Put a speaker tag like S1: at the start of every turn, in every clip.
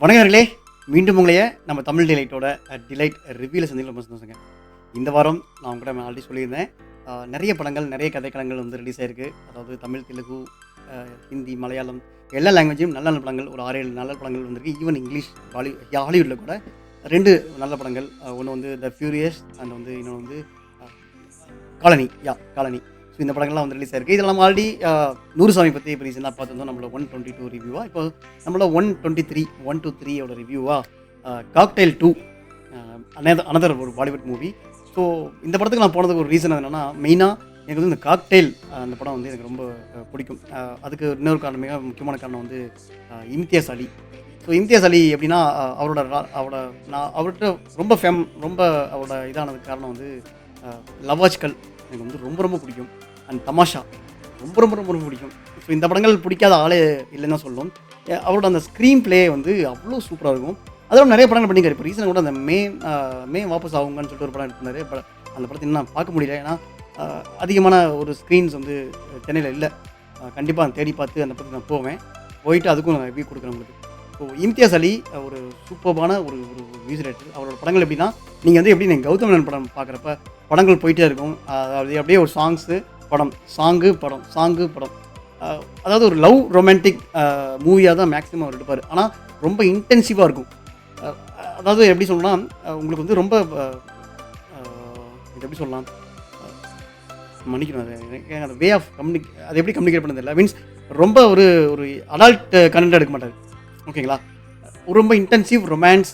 S1: வணக்கர்களே, மீண்டும் உங்களைய நம்ம தமிழ் டிலைட்டோட டிலைட் ரிவ்யூவில் சந்திக்க ரொம்ப சந்தோஷங்க. இந்த வாரம் நான் உங்கள்கிட்ட ஆல்ரெடி சொல்லியிருந்தேன். நிறைய படங்கள், நிறைய கதைக்களங்கள் வந்து ரிலீஸ் ஆயிருக்கு. அதாவது தமிழ், தெலுங்கு, ஹிந்தி, மலையாளம் எல்லா லாங்குவேஜையும் நல்ல நல்ல படங்கள் ஒரு 6, 7 நல்ல படங்கள் வந்திருக்கு. ஈவன் இங்கிலீஷ், ஹாலிவுட்டில் கூட 2 நல்ல படங்கள். ஒன்று வந்து த ஃபியூரியஸ் அண்ட் வந்து இன்னொன்று வந்து காலனி. காலனி. ஸோ இந்த படங்கள்லாம் வந்து ரிலீஸ் ஆயிருக்கு. இதில் நம்ம ஆல்ரெடி நூறுசாமி பற்றி இப்போ ரீசெண்டாக பார்த்துருந்தோம். நம்மளோட 122 ரிவ்யூவாக. இப்போ நம்மளோட 123 ரிவ்யூவாக காக்டெயில் 2 அனதர் ஒரு பாலிவுட் மூவி. ஸோ இந்த படத்துக்கு நான் போனதுக்கு ஒரு ரீசன் என்னென்னா, மெயினாக எனக்கு வந்து இந்த காக்டெயில் அந்த படம் வந்து எனக்கு ரொம்ப பிடிக்கும். அதுக்கு இன்னொரு காரணம், மிக முக்கியமான காரணம் வந்து இம்தியாஸ் அலி. ஸோ இம்தியாஸ் அலி எப்படின்னா, நான் அவர்கிட்ட ரொம்ப அவரோட இதானதுக்கு காரணம் வந்து லவ் ஆஜ்கல் எனக்கு வந்து ரொம்ப ரொம்ப பிடிக்கும். அண்ட் தமாஷா ரொம்ப ரொம்ப ரொம்ப ரொம்ப பிடிக்கும். ஸோ இந்த படங்கள் பிடிக்காத ஆளே இல்லைன்னு தான் சொல்லணும். அவரோட அந்த ஸ்க்ரீன் பிளே வந்து அவ்வளோ சூப்பராக இருக்கும். அதோட நிறைய படங்கள் பண்ணிக்காரு. இப்போ ரீசனாக கூட அந்த மே வாபஸ் ஆகுங்கன்னு சொல்லிட்டு ஒரு படம் எடுத்திருந்தாரு. அந்த படத்தை இன்னும் பார்க்க முடியல. ஏன்னா அதிகமான ஒரு ஸ்க்ரீன்ஸ் வந்து சென்னையில் இல்லை. கண்டிப்பாக தேடி பார்த்து அந்த படத்தை நான் போயிட்டு அதுக்கும் நான் ரிவ்யூ கொடுக்குறேன் உங்களுக்கு. ஸோ இம்தியாஸ் அலி ஒரு சூப்பர்பான ஒரு ஒரு மியூசிக் டைரக்டர். அவரோட படங்கள் எப்படின்னா, நீங்கள் வந்து எப்படி நீங்கள் கௌதம் மேனன் படம் பார்க்குறப்ப படங்கள் போயிட்டே இருக்கும். அதாவது அப்படியே ஒரு சாங்கு படம். அதாவது ஒரு லவ் ரொமான்டிக் மூவியாக தான் மேக்ஸிமம் அவர் எடுப்பார். ஆனால் ரொம்ப இன்டென்சிவாக இருக்கும். அதாவது எப்படி சொல்லலாம், உங்களுக்கு வந்து ரொம்ப இது எப்படி சொல்லலாம், மன்னிக்கணும், அது அந்த வே ஆஃப் அது எப்படி கம்யூனிகேட் பண்ணது இல்லை. மீன்ஸ் ரொம்ப ஒரு ஒரு அடல்ட் கண்டென்ட் எடுக்க மாட்டார். ஓகேங்களா? ரொம்ப இன்டென்சிவ் ரொமான்ஸ்,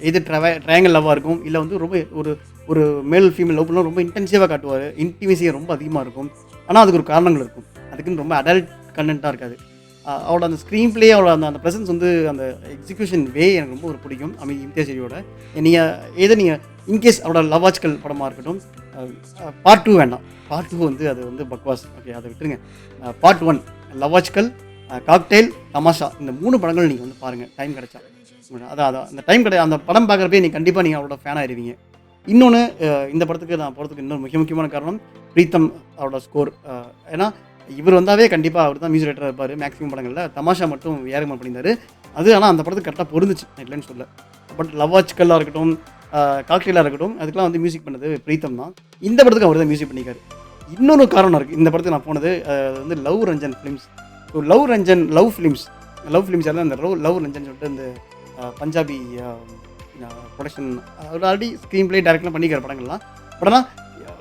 S1: எது ட்ரையாங்கல் லவ்வாக இருக்கும், இல்லை வந்து ரொம்ப ஒரு மேல் ஃபீமேல் லவ் பண்ணால் ரொம்ப இன்டென்சிவாக காட்டுவார். இன்டிமேசியாக ரொம்ப அதிகமாக இருக்கும். ஆனால் அதுக்கு ஒரு காரணங்கள் இருக்கும். அதுக்குன்னு ரொம்ப அடல்ட் கண்டென்ட்டாக இருக்காது. அவரோட அந்த ஸ்க்ரீன் பிளே, அவரோட அந்த ப்ரெசன்ஸ் வந்து அந்த எக்ஸிக்யூஷன் வே எனக்கு ரொம்ப ஒரு பிடிக்கும். இம்தியாஸ் அலியோட நீங்கள் இன்கேஸ் அவரோட லவ் ஆஜ்கல் படமாக இருக்கட்டும், பார்ட் 2 வேண்டாம். பார்ட் 2 வந்து அது வந்து பக்வாஸ். ஓகே, அதை விட்டுருங்க. பார்ட் 1 லவ் ஆஜ்கல், காக்டெயில், தமாஷா, இந்த 3 படங்கள் நீங்கள் வந்து பாருங்கள் டைம் கிடைச்சா. அதான் அந்த படம் பார்க்குறப்பே நீங்கள் கண்டிப்பாக அவரோட ஃபேன் ஆயிடுவீங்க. இன்னொன்று, இந்த படத்துக்கு நான் போகிறதுக்கு இன்னொரு முக்கியமான காரணம் பிரீத்தம் அவரோட ஸ்கோர். ஏன்னா இவர் வந்தாவே கண்டிப்பாக அவர் தான் மியூசிக் டைரக்டராக இருப்பார் மேக்ஸிமம் படங்களில். தமாஷா மட்டும் ஏரகமாக பண்ணியிருந்தார். அது ஆனால் அந்த படத்துக்கு கரெக்டாக பொருந்துச்சு, இல்லைன்னு சொல்ல. பட் லவ் ஆஜ்கல்லாக இருக்கட்டும், காக்டெயிலாக இருக்கட்டும், அதுக்கெலாம் வந்து மியூசிக் பண்ணது பிரீத்தம் தான். இந்த படத்துக்கு அவர் தான் மியூசிக் பண்ணிக்காரு. இன்னொரு காரணம் இருக்குது. இந்த படத்துக்கு நான் போனது வந்து Luv Ranjan films. So Luv films எல்லாம் இந்த லவ் ரஞ்சன் சொல்லிட்டு இந்த Punjabi production already screenplay டைரக்ட்லாம் பண்ணிக்கிற படங்கள்லாம். பட் ஆனால்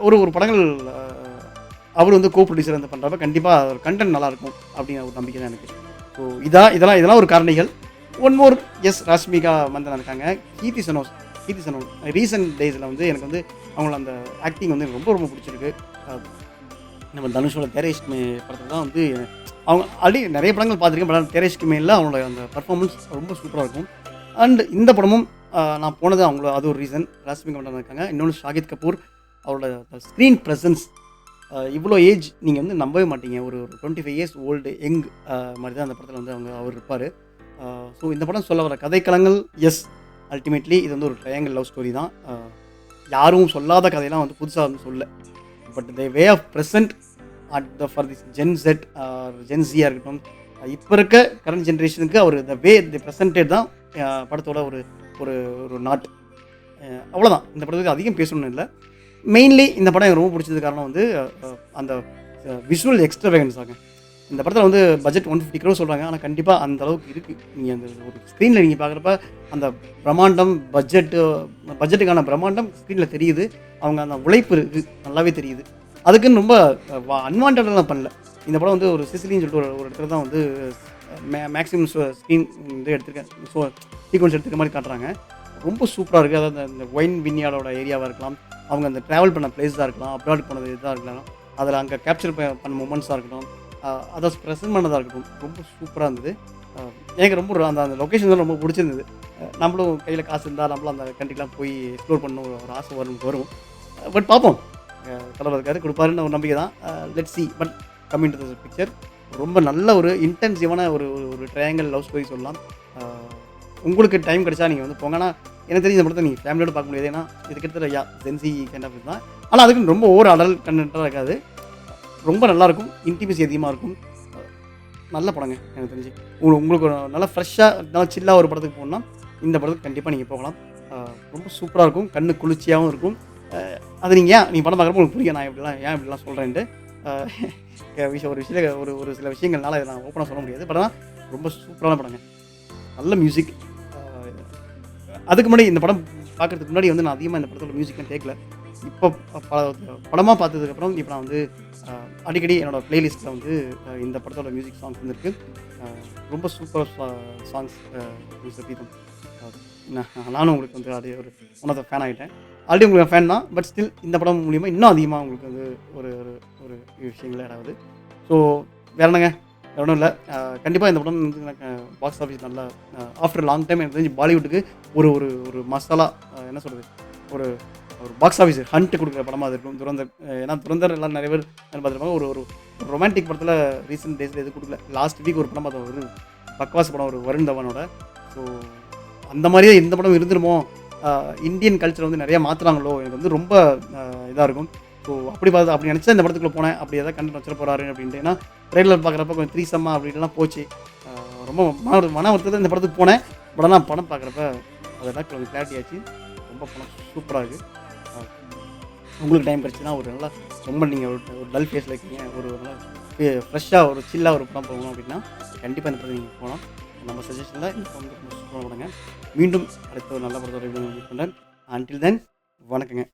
S1: ஒரு படங்கள் அவர் வந்து கோ ப்ரொடியூசர் வந்து பண்ணுறப்ப கண்டிப்பாக ஒரு கண்டென்ட் நல்லாயிருக்கும் அப்படிங்கிற ஒரு நம்பிக்கை தான் எனக்கு. ஸோ இதெல்லாம் ஒரு காரணிகள். ஒன் மோர், ராஷ்மிகா மந்தனா இருக்காங்க. கீர்த்தி சனோஸ் ரீசெண்ட் டேஸில் வந்து எனக்கு வந்து அவங்களோட அந்த ஆக்டிங் வந்து எனக்கு ரொம்ப ரொம்ப பிடிச்சிருக்கு. நம்ம தனுஷோட தேரேஷ்மே படத்தில் தான் வந்து அவங்க ஆல்ரெடி நிறைய படங்கள் பார்த்துருக்கேன். பட் தேரேஷ்க்கு மேலே அவங்களோட அந்த பர்ஃபார்மன்ஸ் ரொம்ப சூப்பராக இருக்கும். அண்ட் இந்த படமும் நான் போனது அது ஒரு ரீசன். ராஷ்மிகா மந்தனா இருக்காங்க. இன்னொன்று ஷாகித் கபூர். அவரோட ஸ்க்ரீன் ப்ரெசன்ஸ், இவ்வளோ ஏஜ் நீங்கள் வந்து நம்பவே மாட்டீங்க. ஒரு 25 இயர்ஸ் ஓல்டு யங் மாதிரி தான் அந்த படத்தில் வந்து அவர் இருப்பார். ஸோ இந்த படம் சொல்ல வர கதைக்களங்கள், அல்டிமேட்லி இது வந்து ஒரு ட்ரையாங்கிள் லவ் ஸ்டோரி தான். யாரும் சொல்லாத கதையெல்லாம் வந்து புதுசாக வந்து சொல்ல. But the way of present for this ஜென்ஸியாக இருக்கட்டும், இப்போ இருக்க கரண்ட் ஜென்ரேஷனுக்கு அவர் த வே தி ப்ரெசன்டேட் தான் படத்தோட ஒரு ஒரு நாட். அவ்வளோதான். இந்த படத்துக்கு அதிகம் பேசணும்னு இல்லை. மெயின்லி இந்த படம் எனக்கு ரொம்ப பிடிச்சது காரணம் வந்து அந்த விஷுவல் எக்ஸ்ட்ராவேகன்ஸ் ஆகும். இந்த படத்தில் வந்து பட்ஜெட் 150 crore சொல்கிறாங்க. ஆனால் கண்டிப்பாக அந்த அளவுக்கு இருக்குது. நீங்கள் அந்த ஒரு ஸ்க்ரீனில் நீங்கள் பார்க்குறப்ப அந்த பிரம்மாண்டம், பட்ஜெட்டுக்கான பிரம்மாண்டம் ஸ்க்ரீனில் தெரியுது. அவங்க அந்த உழைப்பு இருக்குது, நல்லாவே தெரியுது. அதுக்குன்னு ரொம்ப அன்வான்டாக பண்ணல. இந்த படம் வந்து ஒரு சிசிலின்னு சொல்லிட்டு ஒரு இடத்துல தான் வந்து மேக்ஸிமம் ஸ்க்ரீன் வந்து எடுத்துருக்கேன். ஸோ சீக்வன்ஸ் எடுத்துக்க மாதிரி காட்டுறாங்க. ரொம்ப சூப்பராக இருக்குது. அதாவது அந்த ஒயின் வின்யார்டோட ஏரியாவாக இருக்கலாம், அவங்க அந்த ட்ராவல் பண்ண பிளேஸாக இருக்கலாம், அப்ராட் போனது இதாக இருக்கலாம், அதில் அங்கே கேப்சர் பண்ண மூமெண்ட்ஸாக இருக்கட்டும், அதை ப்ரெசென்ட் பண்ணதாக இருக்கட்டும், ரொம்ப சூப்பராக இருந்தது. எனக்கு ரொம்ப அந்த லொக்கேஷன் தான் ரொம்ப பிடிச்சிருந்தது. நம்மளும் கையில் காசு இருந்தால் நம்மளும் அந்த கண்ட்ரிக்கெலாம் போய் எக்ஸ்ப்ளோர் பண்ணணும் ஒரு ஆசை வரும். பட் பார்ப்போம், தலைவர் இருக்காரு, கொடுப்பாருன்னு ஒரு நம்பிக்கை தான். Let's see. But coming to the picture, ரொம்ப நல்ல ஒரு இன்டென்சிவான ஒரு ட்ரையாங்கிள் லவ் ஸ்டோரி சொல்லலாம். உங்களுக்கு டைம் கிடைச்சா நீங்கள் வந்து போங்கன்னா, எனக்கு தெரிஞ்ச படத்தை நீங்கள் ஃபேமிலியோடு பார்க்க முடியாது. ஏன்னா இது கிட்டத்தட்ட ஜென்சி கைண்ட் ஆஃப் தான். ஆனால் அதுக்கு ரொம்ப ஓவர் அடல்ட் கண்டென்ட்டாக இருக்காது. ரொம்ப நல்லாயிருக்கும். இன்டிமேசி அதிகமாக இருக்கும். நல்ல படங்க எனக்கு தெரிஞ்சு. உங்களுக்கு ஒரு நல்லா ஃப்ரெஷ்ஷாக நல்லா சில்லாக ஒரு படத்துக்கு போகணும்னா, இந்த படத்துக்கு கண்டிப்பாக நீங்கள் போகலாம். ரொம்ப சூப்பரா இருக்கும். கண்ணு குளிர்ச்சியாவும் இருக்கும். அ அது நீங்க படம் பார்க்குறப்போ உங்களுக்கு புரியும் நான் இப்படிலாம் சொல்றேன்ட்டு. அ ஒரு விஷயம் ஒரு சில விஷயங்கள்னால இத நான் ஓப்பனா சொல்ல முடியாது. பட் ஆனா ரொம்ப சூப்பரான படங்க. நல்ல மியூசிக். அ அதுக்கு முன்னாடி இந்த படம் பார்க்கறதுக்கு முன்னாடி வந்து நான் அதிகமா இந்த படத்தோட மியூசிக்லாம் கேட்கல. இப்போ ப படமா பார்த்ததுக்கப்புறம் இப்ப நான் வந்து அ அடிக்கடி என்னோட பிளேலிஸ்ட்ல வந்து இந்த படத்தோட மியூசிக் சாங்ஸ் வந்துருக்கு. அ ரொம்ப சூப்பர் சாங்ஸ் மிஸ்டர் பிரீதம். அ நானும் உங்களுக்கு வந்து அப்படியே ஒரு ஒன் ஆஃப் த ஃபேன் ஆயிட்டேன். ஆல்ரெடி உங்களுக்கு ஃபேன் தான். பட் ஸ்டில் இந்த படம் மூலியமா இன்னும் அதிகமா உங்களுக்கு வந்து ஒரு ஒரு ஒரு விஷயங்கள் ஆட் ஆகுது. ஸோ வேற என்னங்க? வேற ஒண்ணும் இல்ல. கண்டிப்பா இந்த படம் வந்து எனக்கு பாக்ஸ் ஆஃபிஸ் நல்லா ஆஃப்டர் லாங் டைம் எனக்கு தெரிஞ்சு பாலிவுட்டுக்கு ஒரு ஒரு ஒரு மசாலா என்ன சொல்றது? ஒரு ஒரு பாக்ஸ் ஆஃபிஸ் ஹண்ட் குடுக்குற படமா அது இருக்கும். துரந்தர். ஏன்னா துரந்தர் எல்லாரும் நெறைய பேர் பார்த்துருப்பாங்க. ஒரு ஒரு ரொமான்டிக் படத்துல ரீசென்ட் டேஸ்ல எதுவும் குடுக்கல. லாஸ்ட் வீக் ஒரு படம் பார்த்தோம். ஒரு பக்வாஸ் படம் ஒரு வருண் தவனோட. ஸோ அந்த மாரியே இந்த படம் இருந்துருமோ? அ இந்தியன் கல்ச்சர வந்து நெறைய மாத்துறாங்களோ? எனக்கு வந்து ரொம்ப இதா இருக்கும். ஸோ அப்படி நெனச்சு தான் இந்த படத்துக்குள்ள போனேன். அப்படி ஏதாவது கன்டென்ட் வச்சிட போறாரு அப்படின்ட்டு. ஏன்னா ட்ரெய்லர் பார்க்குறப்ப கொஞ்சம் த்ரீசம்மா அப்படி இப்படிலாம் போச்சு. அ ரொம்ப மன வருத்தத்துல இந்த படத்துக்கு போனேன். பட் ஆனா படம் பார்க்குறப்ப அதெல்லாம் கொஞ்சம் கிளாரிட்டி ஆச்சு. ரொம்ப படம் சூப்பரா இருக்கு. அ உங்களுக்கு டைம் கிடைச்சுன்னா ஒரு நல்லா ரொம்ப நீங்க ஒரு டல் ஃபேஸ்ல இருக்கீங்க. ஒரு நல்லா ஃப்ரெஷ்ஷா ஒரு சில்லா ஒரு படம் போகணும் அப்படின்னா, கண்டிப்பா இந்த படத்துக்கு நீங்க போலாம். நம்ம சஜஷன்ல இந்த படம் வந்து ரொம்ப சூப்பரான படங்க. மீண்டும் அடுத்த ஒரு நல்ல படத்தோட மீட் பண்றேன். அன்டில் தென் வணக்கங்க.